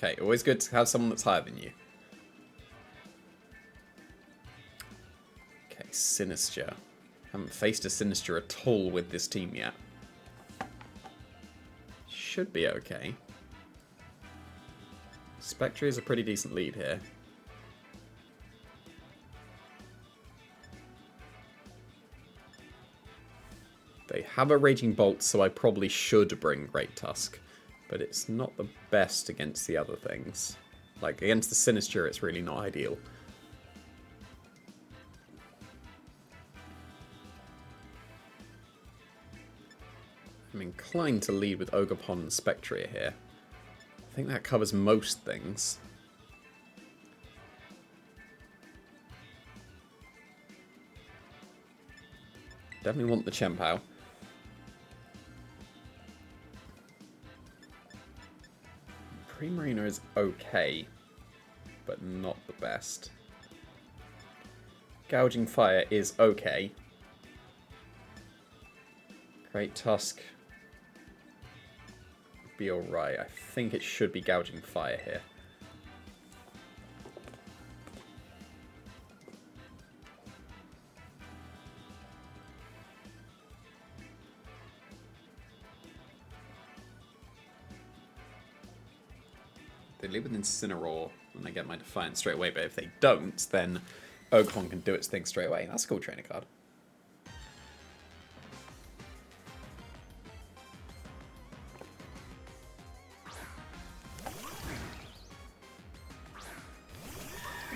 Okay, always good to have someone that's higher than you. Okay, Sinister. Haven't faced a Sinister at all with this team yet. Should be okay. Spectre is a pretty decent lead here. They have a Raging Bolt, so I probably should bring Great Tusk. But it's not the best against the other things. Like, against the Sinister, it's really not ideal. I'm inclined to lead with Ogerpon and Spectria here. I think that covers most things. Definitely want the Chempao. Bri Marina is okay, but not the best. Gouging Fire is okay. Great Tusk would be alright. I think it should be Gouging Fire here. They lead with Incineroar and I get my Defiance straight away, but if they don't, then Ogerpon can do its thing straight away. That's a cool trainer card.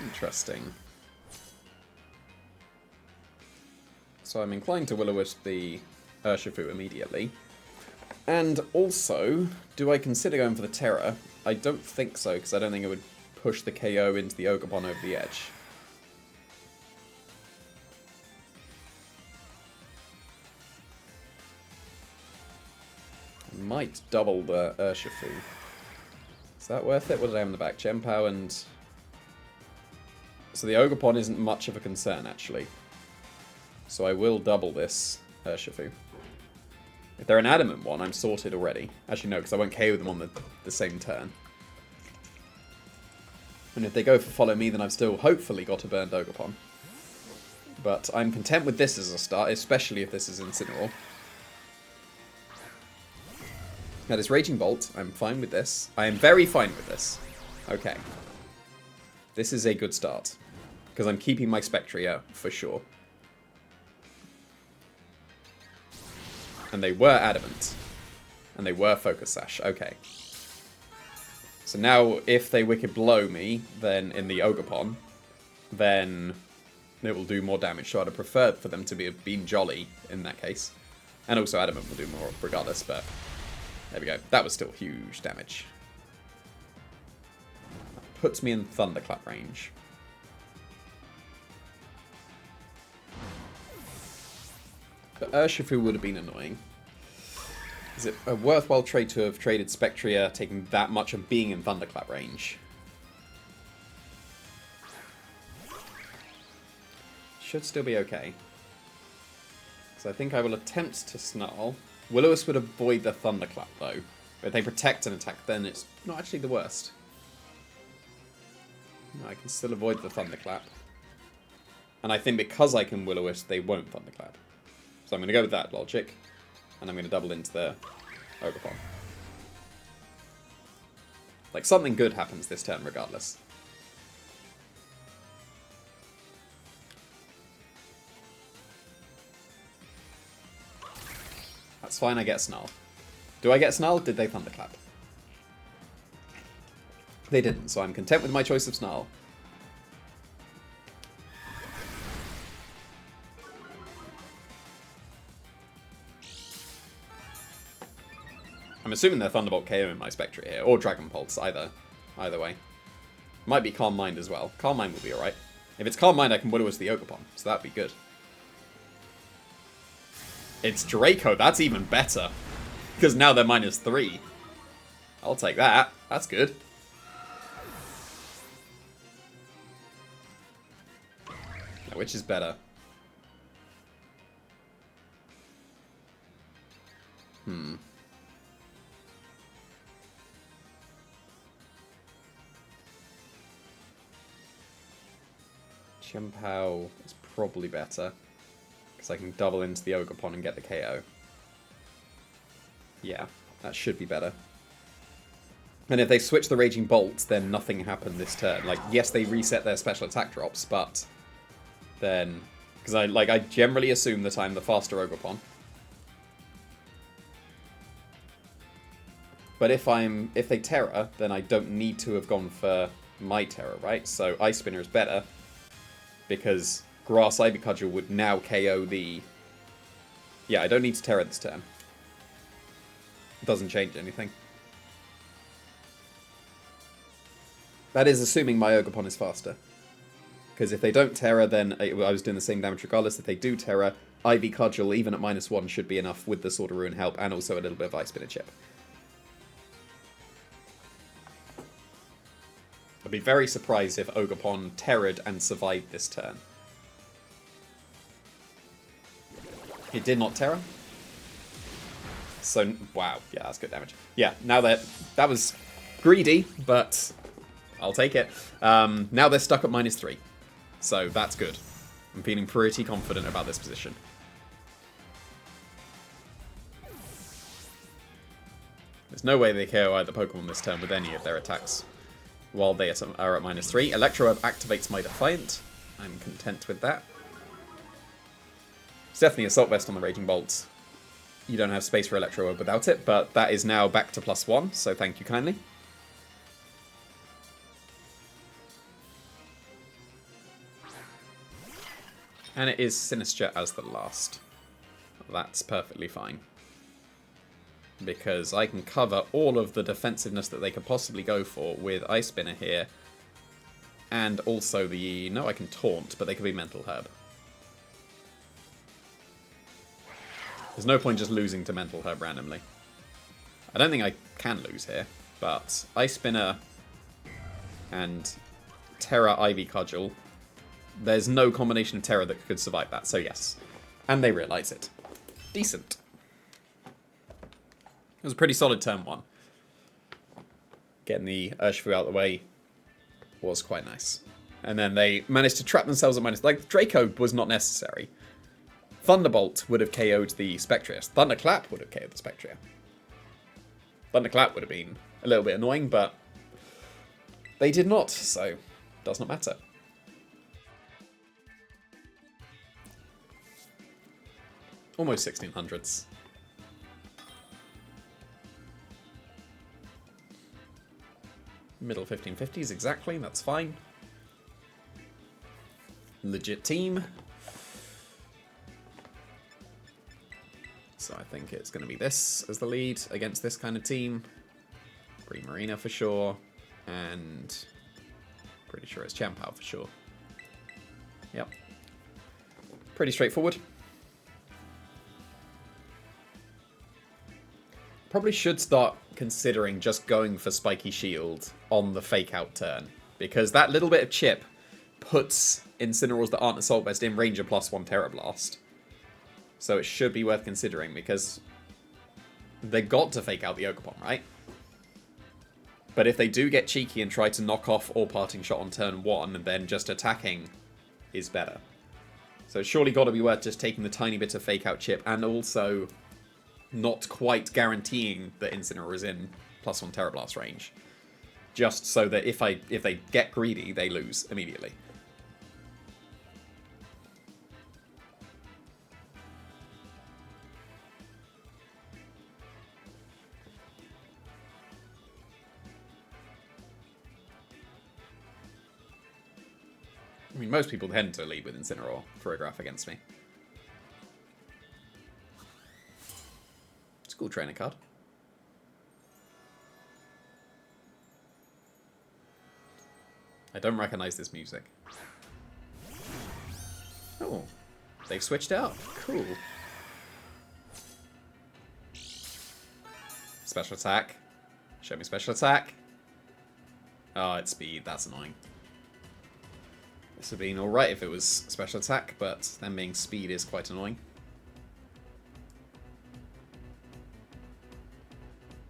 Interesting. So I'm inclined to Will-O-Wisp the Urshifu immediately. And also, do I consider going for the Terror? I don't think so, because I don't think it would push the KO into the Ogerpon over the edge. Might double the Urshifu. Is that worth it? What did I have in the back? Chempao and... So the Ogerpon isn't much of a concern, actually. So I will double this Urshifu. If they're an Adamant one, I'm sorted already. Actually, no, because I won't KO them on the same turn. And if they go for Follow Me, then I've still hopefully got a burned Ogerpon. But I'm content with this as a start, especially if this is Incineroar. Now this Raging Bolt, I'm fine with this. I am very fine with this. Okay. This is a good start. Because I'm keeping my Spectria for sure. And they were Adamant. And they were Focus Sash. Okay. So now, if they Wicked Blow me, then in the Ogerpon, then it will do more damage. So I'd have preferred for them to be been Jolly in that case. And also Adamant will do more regardless, but there we go. That was still huge damage. That puts me in Thunderclap range. But Urshifu would have been annoying. Is it a worthwhile trade to have traded Spectria, taking that much of being in Thunderclap range? Should still be okay. So I think I will attempt to Snull. Will-O-Wisp would avoid the Thunderclap though. But if they protect an attack, then it's not actually the worst. No, I can still avoid the Thunderclap. And I think because I can Will-O-Wisp, they won't Thunderclap. So I'm going to go with that logic. And I'm going to double into the Ogerpon. Like, something good happens this turn regardless. That's fine, I get Snull. Do I get Snull? Did they Thunderclap? They didn't, so I'm content with my choice of Snull. I'm assuming they're Thunderbolt KO in my Spectre here, or Dragon Pulse, either way. Might be Calm Mind as well. Calm Mind will be alright. If it's Calm Mind, I can Will-O-Wisp the Ogerpon, so that'd be good. It's Draco, that's even better. Because now they're -3. I'll take that. That's good. Now, which is better? Chien-Pao is probably better. Because I can double into the Ogerpon and get the KO. Yeah, that should be better. And if they switch the Raging Bolt, then nothing happened this turn. Like, yes, they reset their special attack drops, but then... Because I generally assume that I'm the faster Ogerpon. But if they Terra, then I don't need to have gone for my Terra, right? So Ice Spinner is better, because Grass Ivy Cudgel would now KO the... Yeah, I don't need to Terra this turn. It doesn't change anything. That is assuming my Ogerpon is faster. Because if they don't Terra, then I was doing the same damage regardless. If they do Terra, Ivy Cudgel, even at -1, should be enough with the Sword of Ruin help, and also a little bit of Ice Spinner chip. I'd be very surprised if Ogerpon Terra'd and survived this turn. It did not Terra. So, wow. Yeah, that's good damage. Yeah, now that was greedy, but I'll take it. Now they're stuck at -3. So that's good. I'm feeling pretty confident about this position. There's no way they KO either Pokemon this turn with any of their attacks while they are at -3. Electro Herb activates my Defiant. I'm content with that. It's definitely Assault Vest on the Raging Bolt. You don't have space for Electro Herb without it, but that is now back to +1, so thank you kindly. And it is Sinistcha as the last. That's perfectly fine. Because I can cover all of the defensiveness that they could possibly go for with Ice Spinner here. And also the... No, I can Taunt, but they could be Mental Herb. There's no point just losing to Mental Herb randomly. I don't think I can lose here, but Ice Spinner and Terra Ivy Cudgel, there's no combination of Terra that could survive that, so yes. And they realise it. Decent. It was a pretty solid turn 1. Getting the Urshifu out of the way was quite nice. And then they managed to trap themselves at -... Like, Draco was not necessary. Thunderbolt would have KO'd the Spectria. Thunderclap would have KO'd the Spectria. Thunderclap would have been a little bit annoying, but they did not, so does not matter. Almost 1600s. Middle 1550s, exactly, that's fine. Legit team. So I think it's going to be this as the lead against this kind of team. Bri Marina for sure. And pretty sure it's Chien-Pao for sure. Yep. Pretty straightforward. Probably should start considering just going for Spiky Shield on the fake out turn. Because that little bit of chip puts Incineroars that aren't Assault Vest in range of +1 Terra Blast. So it should be worth considering because they got to fake out the Ogerpon, right? But if they do get cheeky and try to knock off All Parting Shot on turn 1, then just attacking is better. So it's surely got to be worth just taking the tiny bit of fake out chip and also not quite guaranteeing that Incineroar is in +1 Terra Blast range. Just so that if they get greedy, they lose immediately. I mean, most people tend to lead with Incineroar for a graph against me. It's a cool trainer card. I don't recognize this music. Oh, they've switched out. Cool. Special attack. Show me special attack. Oh, it's speed. That's annoying. This would have been alright if it was special attack, but them being speed is quite annoying.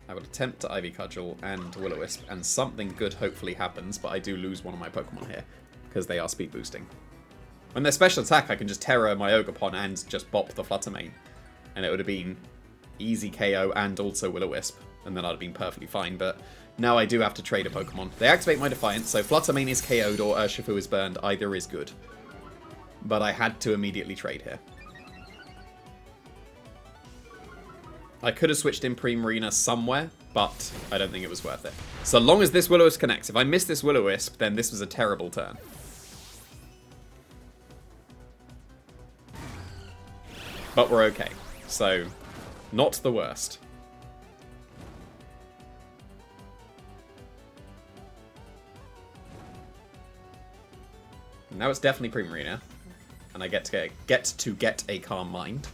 I would attempt to Ivy Cudgel and Will-O-Wisp, and something good hopefully happens, but I do lose one of my Pokemon here, because they are speed boosting. When they're special attack, I can just Terror my Ogerpon and just bop the Flutter Mane. And it would have been easy KO and also Will-O-Wisp. And then I'd have been perfectly fine. But now I do have to trade a Pokemon. They activate my Defiance, so Flutter Mane is KO'd or Urshifu is burned. Either is good. But I had to immediately trade here. I could have switched in Bri Marina somewhere, but I don't think it was worth it. So long as this Will-O-Wisp connects. If I miss this Will-O-Wisp, then this was a terrible turn. But we're okay. So, not the worst. Now it's definitely Bri Marina. And I get to get a Calm Mind.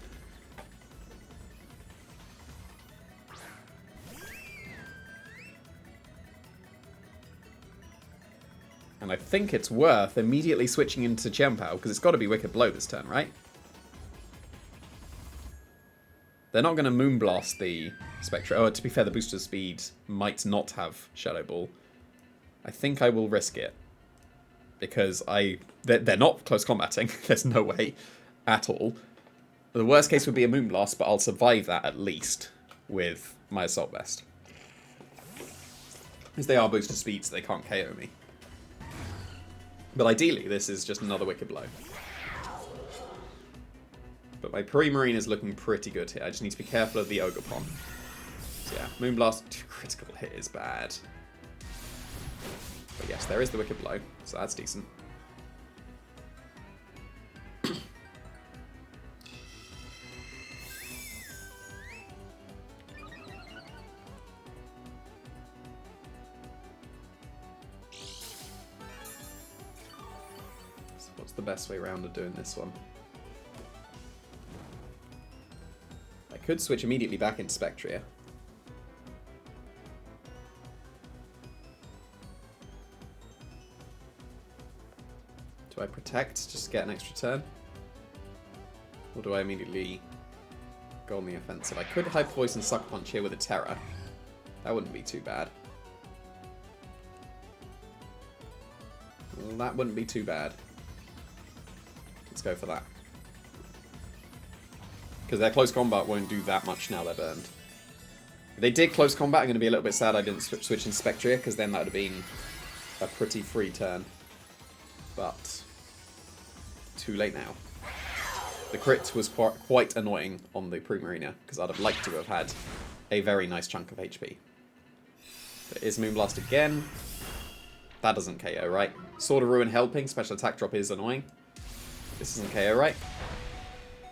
And I think it's worth immediately switching into Chien-Pao, because it's got to be Wicked Blow this turn, right? They're not going to Moonblast the Spectra. Oh, to be fair, the booster speed might not have Shadow Ball. I think I will risk it. Because they're not close combating. There's no way at all. The worst case would be a Moonblast, but I'll survive that at least with my Assault Vest. Because they are booster speeds, they can't KO me. But ideally, this is just another Wicked Blow. But my Bri Marina is looking pretty good here. I just need to be careful of the Ogerpon. So yeah, Moonblast critical hit is bad. But yes, there is the Wicked Blow, so that's decent. So what's the best way around of doing this one? I could switch immediately back into Spectria. Do I protect just to get an extra turn? Or do I immediately go on the offensive? I could Hyper Voice and Sucker Punch here with a Terror. That wouldn't be too bad. Well, that wouldn't be too bad. Let's go for that. Because their close combat won't do that much now they're burned. If they did close combat, I'm going to be a little bit sad I didn't switch in Spectria, because then that would have been a pretty free turn. But too late now. The crit was quite annoying on the Bri Marina, because I'd have liked to have had a very nice chunk of HP. There is Moonblast again. That doesn't KO, right? Sword of Ruin helping, special attack drop is annoying. This isn't KO, right?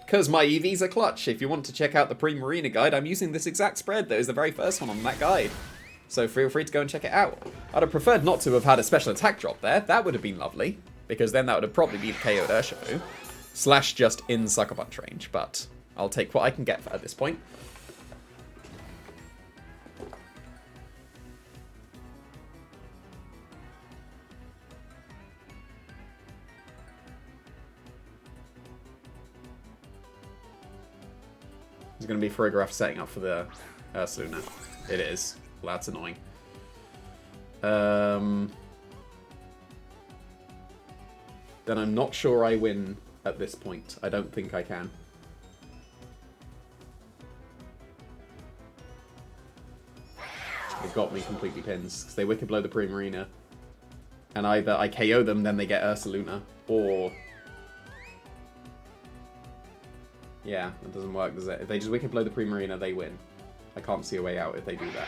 Because my EVs are clutch. If you want to check out the Bri Marina guide, I'm using this exact spread that is the very first one on that guide. So feel free to go and check it out. I'd have preferred not to have had a special attack drop there. That would have been lovely. Because then that would have probably been KO'd Urshifu. Slash just in Sucker Punch range. But I'll take what I can get at this point. It's going to be Farigiraf setting up for the Ursaluna. It is. Well, that's annoying. Then I'm not sure I win at this point. I don't think I can. They've got me completely pins, because they Wicked Blow the Bri Marina. And either I KO them, then they get Ursaluna, or... Yeah, that doesn't work, does it? If they just Wicked Blow the Bri Marina, they win. I can't see a way out if they do that.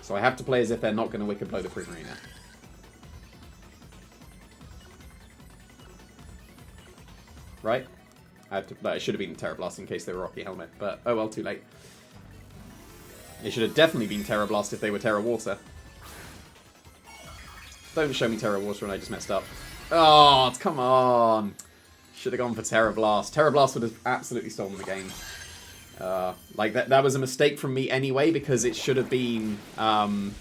So I have to play as if they're not going to Wicked Blow the Bri Marina. Right? I should have been Terra Blast in case they were Rocky Helmet, but oh well, too late. It should have definitely been Terra Blast if they were Terra Water. Don't show me Terra Water when I just messed up. Oh, come on! Should have gone for Terra Blast. Terra Blast would have absolutely stolen the game. Like, that was a mistake from me anyway, because it should have been... don't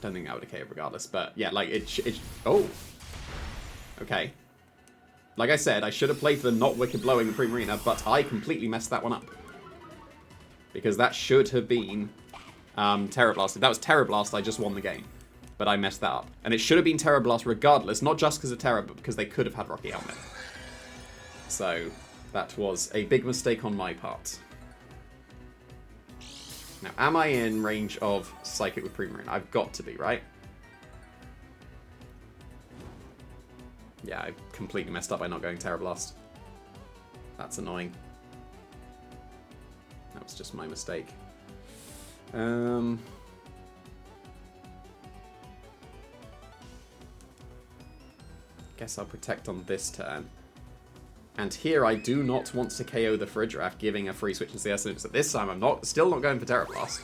think that would have KO'd regardless, but yeah, like, oh! Okay. Like I said, I should have played for the not Wicked Blowing the Bri Marina, but I completely messed that one up. Because that should have been Terra Blast. If that was Terra Blast, I just won the game. but I messed that up. And it should have been Terra Blast regardless, not just because of Terra, but because they could have had Rocky Helmet. So that was a big mistake on my part. Now, am I in range of Psychic with Bri Marina? I've got to be, right? Yeah, I completely messed up by not going Terra Blast. That's annoying. That was just my mistake. Guess I'll protect on this turn. And here I do not want to KO the Fridraff, giving a free switch into the Essence. At this time, I'm still not going for Terra Blast.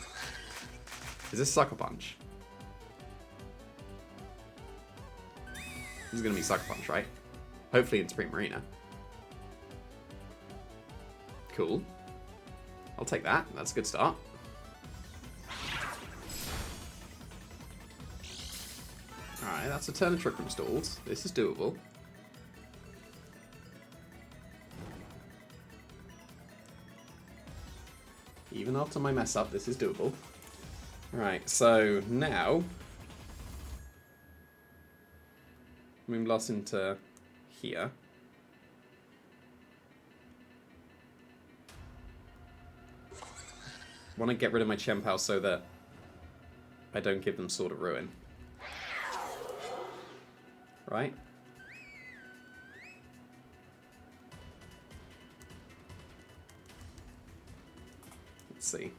Is this Sucker Punch? This is going to be Sucker Punch, right? Hopefully it's Bri Marina. Cool. I'll take that. That's a good start. Alright, that's a turn of Trick Room stalled. This is doable. Even after my mess up, this is doable. Alright, so now... Moonblast into here. Want to get rid of my Chien-Pao so that I don't give them Sword of Ruin. Right? Let's see.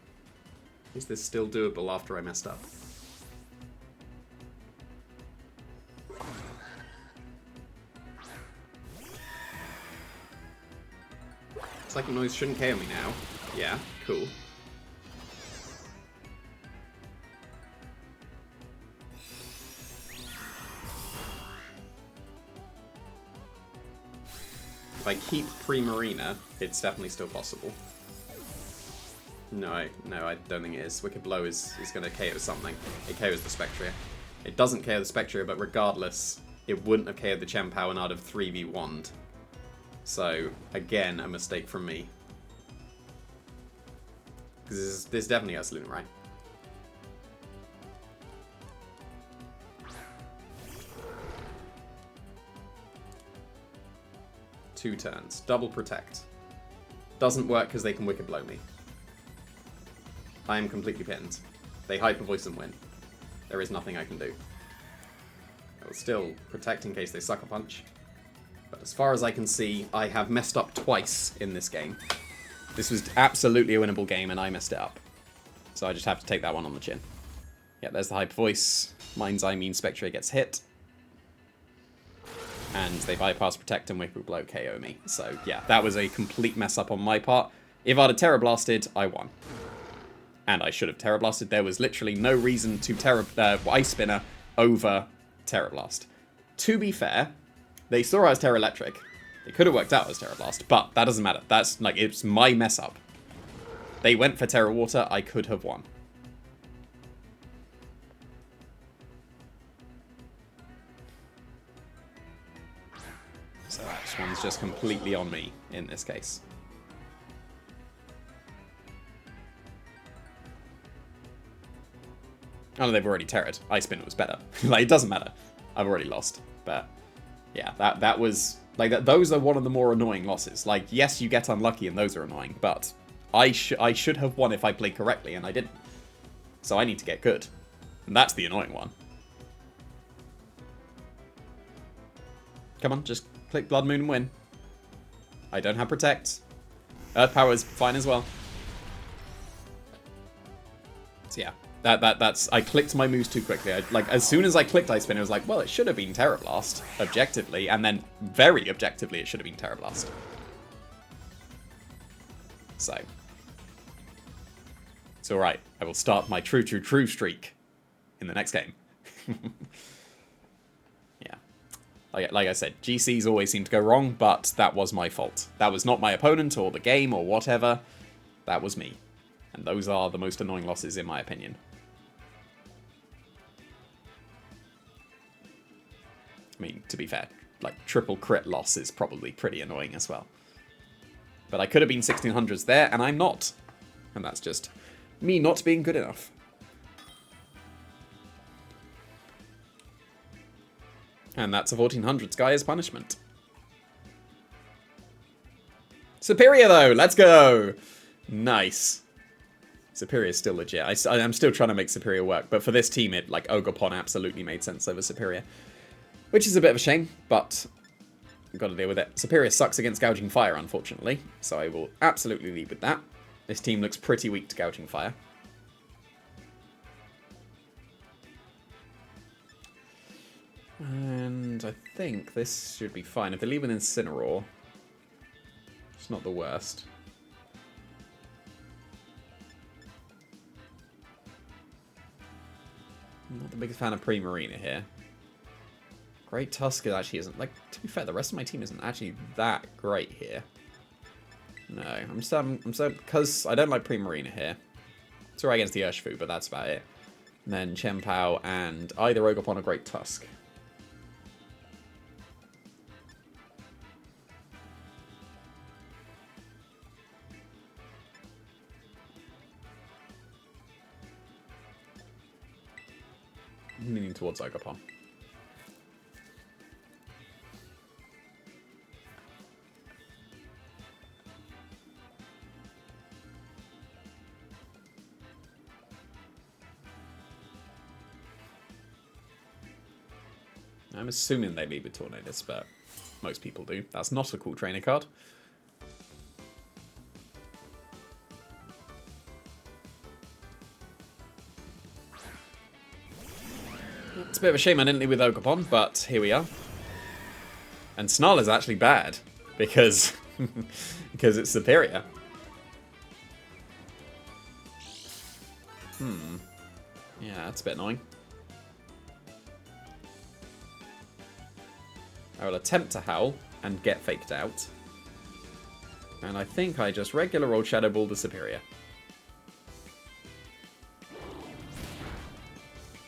Is this still doable after I messed up? Psychic Noise shouldn't KO me now. Yeah, cool. If I keep Bri Marina, it's definitely still possible. No, I don't think it is. Wicked Blow is going to KO something. It KOs the Spectria. It doesn't KO the Spectria, but regardless, it wouldn't have KO'd the Chien-Pao and I'd have 3v1'd. So, again, a mistake from me. Because this definitely has Luna, right? Two turns. Double Protect. Doesn't work because they can Wicked Blow me. I am completely pinned. They Hyper Voice and win. There is nothing I can do. I will still protect in case they Sucker Punch. But as far as I can see, I have messed up twice in this game. This was absolutely a winnable game and I messed it up. So I just have to take that one on the chin. Yeah, there's the Hyper Voice. Mind's Eye means Spectre gets hit. And they bypass Protect and Wicked Blow KO me. So yeah, that was a complete mess up on my part. If I'd have Terra Blasted, I won. And I should have Terra Blasted. There was literally no reason to Ice Spinner over Terra Blast. To be fair, they saw I was Terra Electric. It could have worked out as Terra Blast, but that doesn't matter. That's like, it's my mess up. They went for Terra Water. I could have won. So this one's just completely on me in this case. Oh, no, they've already Terra'd. Ice Spinner was better. Like, it doesn't matter. I've already lost. But yeah, that was like those are one of the more annoying losses. Like, yes, you get unlucky and those are annoying, but I should have won if I played correctly and I didn't. So I need to get good. And that's the annoying one. Come on, just click Blood Moon and win. I don't have Protect. Earth Power is fine as well. So yeah. That's I clicked my moves too quickly. As soon as I clicked Ice Spin, it was like, well, it should have been Terra Blast, objectively, and then very objectively, it should have been Terra Blast. So it's all right. I will start my true streak in the next game. Yeah, like I said, GCs always seem to go wrong, but that was my fault. That was not my opponent or the game or whatever. That was me, and those are the most annoying losses in my opinion. I mean, to be fair, like, triple crit loss is probably pretty annoying as well. But I could have been 1600s there, and I'm not. And that's just me not being good enough. And that's a 1400 Sky as punishment. Superior, though. Let's go. Nice. Superior is still legit. I'm still trying to make Superior work. But for this team, like, Ogerpon absolutely made sense over Superior. Which is a bit of a shame, but I've got to deal with it. Superior sucks against Gouging Fire, unfortunately. So I will absolutely lead with that. This team looks pretty weak to Gouging Fire. And I think this should be fine. If they leave an Incineroar, it's not the worst. I'm not the biggest fan of Bri Marina here. Great Tusker actually isn't, like, to be fair, the rest of my team isn't actually that great here. No, I'm so, because I don't like Bri Marina here. It's alright against the Urshifu, but that's about it. And then Chien-Pao and either Ogerpon or Great Tusk. I'm leaning towards Ogerpon. I'm assuming they leave with Tornadus, but most people do. That's not a cool trainer card. It's a bit of a shame I didn't leave with Ogerpon, but here we are. And Snull is actually bad, because, because it's superior. Yeah, that's a bit annoying. I will attempt to Howl and get faked out. And I think I just regular old Shadow Ball the Superior.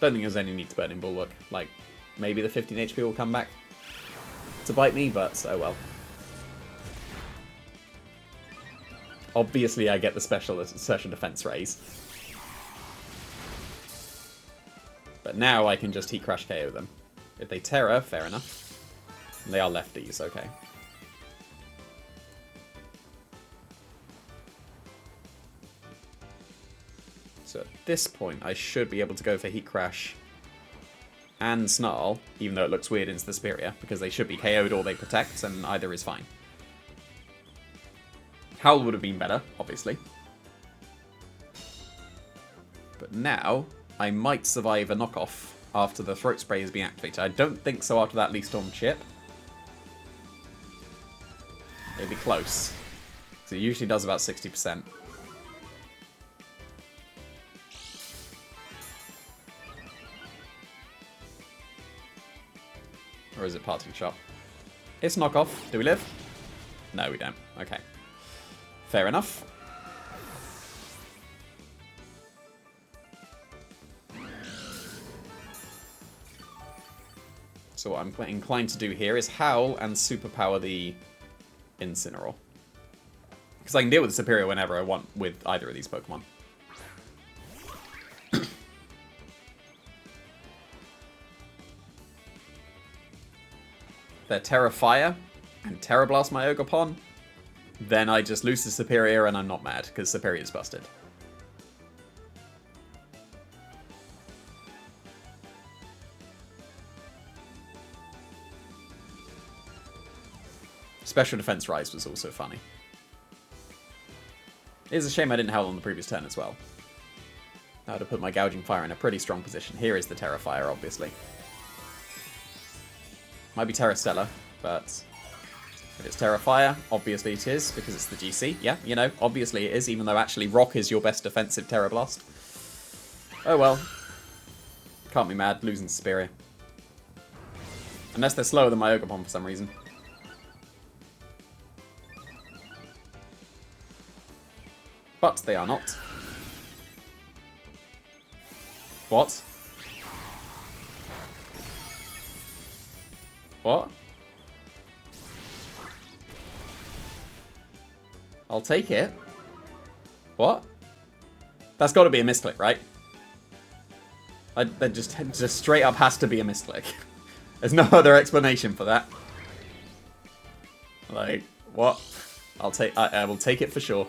Don't think there's any need to Burning Bulwark. Like, maybe the 15 HP will come back to bite me, but oh well. Obviously I get the special defense raise. But now I can just Heat Crash KO them. If they Terra, fair enough. They are lefties, okay. So at this point, I should be able to go for Heat Crash and Snarl, even though it looks weird into the Superior, because they should be KO'd or they protect, and either is fine. Howl would have been better, obviously. But now, I might survive a knockoff after the Throat Spray has been activated. I don't think so after that Lee Storm chip. It'd be close. So it usually does about 60%. Or is it Parting Shot? It's knockoff. Do we live? No, we don't. Okay. Fair enough. So what I'm inclined to do here is Howl and Superpower the Incineroar. Because I can deal with the Superior whenever I want with either of these Pokemon. They're Terra Fire and Terra Blast my Ogerpon, then I just lose the Superior and I'm not mad, because Superior's busted. Special Defense Rise was also funny. It is a shame I didn't Howl on the previous turn as well. I would have put my Gouging Fire in a pretty strong position. Here is the Terra Fire, obviously. Might be Terra Stella, but if it's Terra Fire, obviously it is, because it's the GC. Yeah, you know, obviously it is, even though actually Rock is your best defensive Terra Blast. Oh well. Can't be mad, losing to Superior. Unless they're slower than my Ogerpon for some reason. But they are not. What? What? I'll take it. What? That's got to be a misclick, right? That just straight up has to be a misclick. There's no other explanation for that. Like, what? I will take it for sure.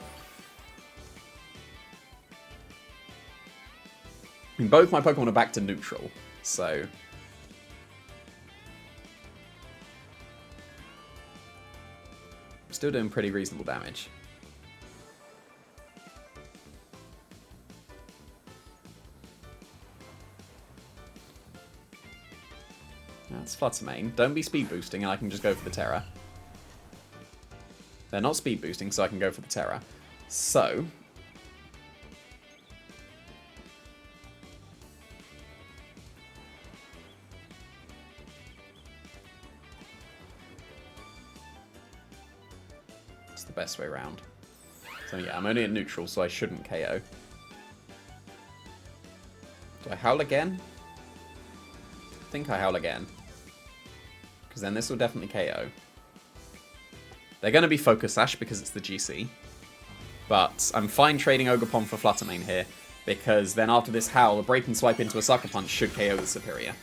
I mean, both my Pokemon are back to neutral, so... I'm still doing pretty reasonable damage. That's Flutter Mane. Don't be speed boosting and I can just go for the Terra. They're not speed boosting, so I can go for the Terra. So... it's the best way around. So yeah, I'm only at neutral, so I shouldn't KO. Do I Howl again? I think I Howl again. Because then this will definitely KO. They're going to be Focus Sash because it's the GC. But I'm fine trading Ogerpon for Flutter Mane here, because then after this Howl, a Break and Swipe into a Sucker Punch should KO the Superior.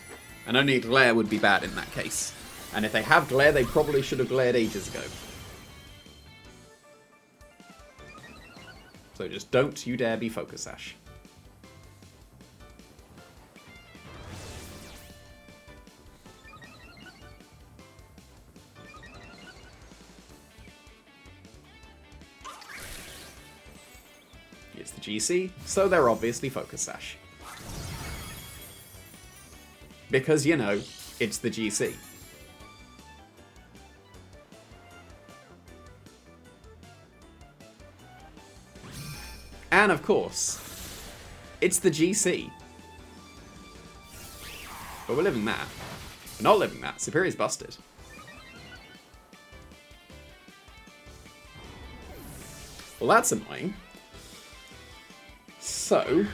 And only a Glare would be bad in that case. And if they have Glare, they probably should have glared ages ago. So just don't you dare be Focus Sash. It's the GC, so they're obviously Focus Sash. Because, you know, it's the GC. And of course, it's the GC. But we're living that. We're not living that. Superior's busted. Well, that's annoying. So,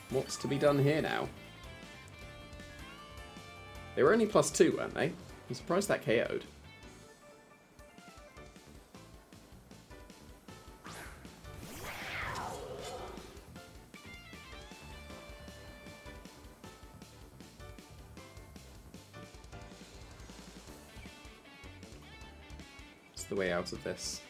what's to be done here now? They were only +2, weren't they? I'm surprised that KO'd. What's the way out of this?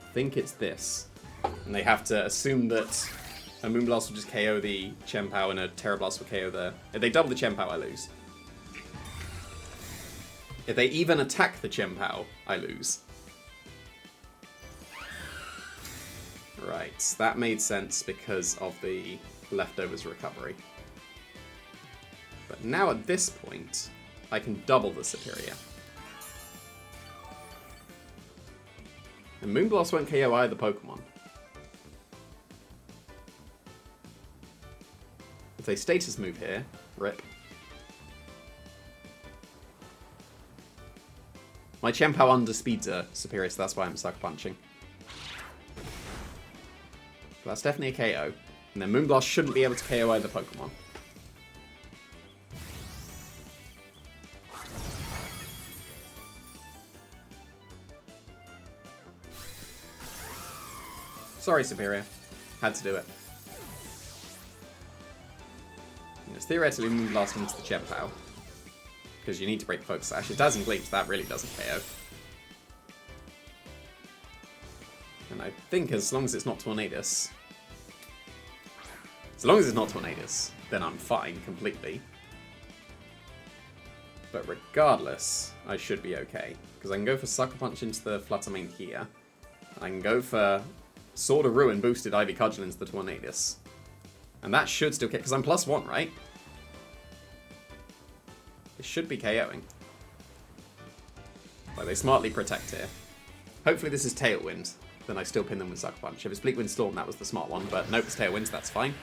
I think it's this. And they have to assume that a Moonblast will just KO the Chien-Pao and a Terra Blast will KO the... If they double the Chien-Pao, I lose. If they even attack the Chien-Pao, I lose. Right, that made sense because of the Leftovers recovery. But now at this point, I can double the Superior. And Moonblast won't KO either Pokemon. If they status move here, rip. My Chien-Pao underspeeds a Superior, so that's why I'm Sucker Punching. But that's definitely a KO. And then Moonblast shouldn't be able to KO either Pokemon. Sorry, Superior. Had to do it. And it's theoretically Moonblast into the Chien-Pao. Because you need to break Focus Sash. It doesn't Bleach, that really doesn't KO. And I think as long as it's not Tornadus... As long as it's not Tornadus, then I'm fine completely. But regardless, I should be okay. Because I can go for Sucker Punch into the Flutter Mane here. I can go for Sword of Ruin boosted Ivy Cudgel into the Tornadus. And that should still KO, because I'm +1, right? It should be KOing. Like, they smartly protect here. Hopefully this is Tailwind. Then I still pin them with Sucker Punch. If it's Bleak Wind Storm, that was the smart one. But nope, it's Tailwind, so that's fine.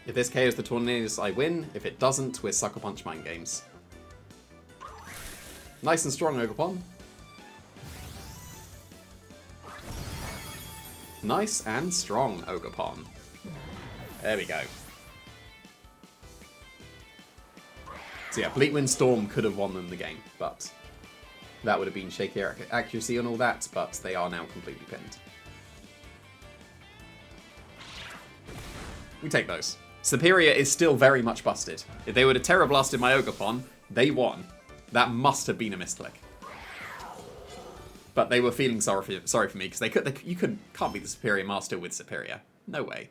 If this KOs the Tornadus, I win. If it doesn't, we're Sucker Punch Mind Games. Nice and strong, Ogerpon. Nice and strong, Ogerpon. There we go. So yeah, Bleakwind Storm could have won them the game, but that would have been shaky accuracy and all that, but they are now completely pinned. We take those. Superior is still very much busted. If they would have Terror Blasted my Ogerpon, they won. That must have been a misclick. But they were feeling sorry for me because you can't beat the Superior Master with Superior. No way.